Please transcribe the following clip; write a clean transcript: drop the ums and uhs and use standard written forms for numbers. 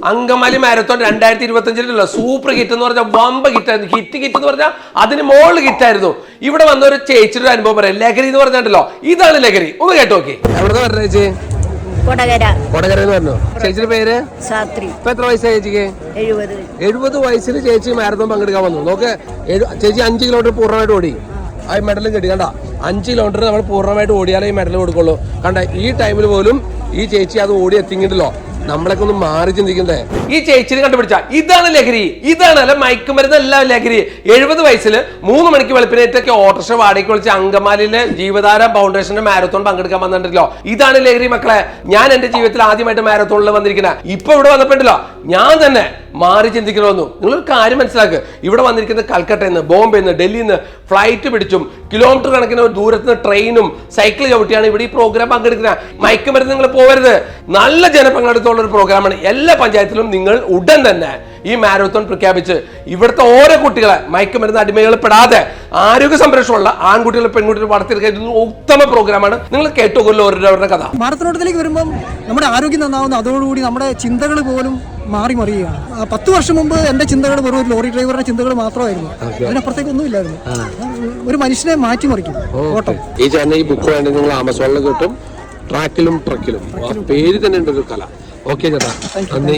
Angamaly marathon 2025 super hit എന്ന് പറഞ്ഞാൽ വമ്പ ഹിറ്റായിരുന്നു. Hit എന്ന് പറഞ്ഞാൽ അതിന് മോളിൽ ഹിറ്റായിരുന്നു. ഇവിടെ വന്ന ഒരു ചേച്ചിയുടെ അനുഭവം പറയാം. ലഹരി എന്ന് പറഞ്ഞിട്ടുണ്ടല്ലോ, ഇതാണ് ലഹരി. ഒന്ന് കേട്ടോ നോക്കി. എവിടെ പറഞ്ഞ ചേച്ചി? കൊടകര എന്ന് പറഞ്ഞു. ചേച്ചിയുടെ പേര് സാത്രി. ഇപ്പൊ എത്ര വയസ്സായി ചേച്ചിക്ക്? 70 വയസ്സിൽ ചേച്ചി മാരത്തോൺ പങ്കെടുക്കാൻ വന്നു. നോക്ക്, ചേച്ചി 5 കിലോമീറ്റർ പൂർണ്ണമായിട്ട് ഓടി. ആ മെഡലും കിട്ടി. കണ്ട, 5 കിലോമീറ്റർ നമ്മൾ പൂർണ്ണമായിട്ട് ഓടിയാലേ ഈ മെഡൽ കൊടുക്കുള്ളൂ. കണ്ട, ഈ ടൈമിൽ പോലും ഈ ചേച്ചി അത് ഓടി എത്തിങ്ങിണ്ടല്ലോ. നമ്മളൊക്കെ ഒന്ന് മാറി ചിന്തിക്കണ്ടേ? ഈ ചേച്ചിനെ കണ്ടുപിടിച്ച ഇതാണ് ലഹരി. ഇതാണ് അല്ല മയക്കുമരുന്നല്ല ലഹരി. 70 വയസ്സിൽ 3 മണിക്ക് വെളുപ്പിനേറ്റൊക്കെ ഓട്ടോറിക്ഷ വാടകയ്ക്ക് വിളിച്ച് അങ്കമാലിയിലെ ജീവധാര ഫൗണ്ടേഷന്റെ മാരത്തോൺ പങ്കെടുക്കാൻ വന്നിട്ടുണ്ടല്ലോ. ഇതാണ് ലഹരി മക്കളെ. ഞാൻ എന്റെ ജീവിതത്തിൽ ആദ്യമായിട്ട് മാരത്തോണിൽ വന്നിരിക്കുന്ന. ഇപ്പൊ ഇവിടെ വന്നപ്പോണ്ടല്ലോ ഞാൻ തന്നെ മാറി ചിന്തിക്കണമെന്നു. നിങ്ങളൊരു കാര്യം മനസ്സിലാക്കുക. ഇവിടെ വന്നിരിക്കുന്ന കൽക്കട്ടയിൽ നിന്ന്, ബോംബെയിൽ നിന്ന്, ഡൽഹിയിൽ നിന്ന് ഫ്ലൈറ്റ് പിടിച്ചും കിലോമീറ്റർ കണക്കിന് ദൂരത്ത് നിന്ന് ട്രെയിനും സൈക്കിൾ ചവിട്ടിയാണ് ഇവിടെ ഈ പ്രോഗ്രാം പങ്കെടുക്കുന്നത്. മയക്കുമരുന്ന് നിങ്ങൾ പോകരുത്. നല്ല ജനപങ്കാളിത്തമുള്ള ഒരു പ്രോഗ്രാമാണ്. എല്ലാ പഞ്ചായത്തിലും നിങ്ങൾ ഉടൻ തന്നെ ഈ മാരത്തോൺ പ്രഖ്യാപിച്ച് ഇവിടുത്തെ ഓരോ കുട്ടികളെ മയക്കുമരുന്ന് അടിമകൾ പെടാതെ ആരോഗ്യ സംരക്ഷണമുള്ള ആൺകുട്ടികളെ പെൺകുട്ടികളെ വളർത്തിയെടുക്കുന്ന ഉത്തമ പ്രോഗ്രാമാണ്. നിങ്ങൾ കേട്ടുകൊല്ലോ ഓരോരുടെ കഥ. മാരത്തോണത്തിലേക്ക് വരുമ്പം നമ്മുടെ ആരോഗ്യം നന്നാവുന്ന, അതോടുകൂടി നമ്മുടെ ചിന്തകൾ പോലും മാറി മറിയുകയാണ്. 10 വർഷം മുമ്പ് എന്റെ ചിന്തകൾ വെറും ഒരു ലോറി ഡ്രൈവറുടെ ചിന്തകൾ മാത്രമായിരുന്നു. അതിനപ്പുറത്തേക്ക് ഒന്നുമില്ലായിരുന്നു. ഒരു മനുഷ്യനെ മാറ്റിമറിക്കും ഓട്ടം. ഈ ചേട്ടൻ ഈ ബുക്ക് വേണ്ടി നിങ്ങൾ ആമസോണിൽ കിട്ടും. ട്രാക്കിലും ട്രക്കിലും പേര് തന്നെ ഉണ്ട് ഒരു കല. ഓക്കെ ചേട്ടാ, നന്ദി.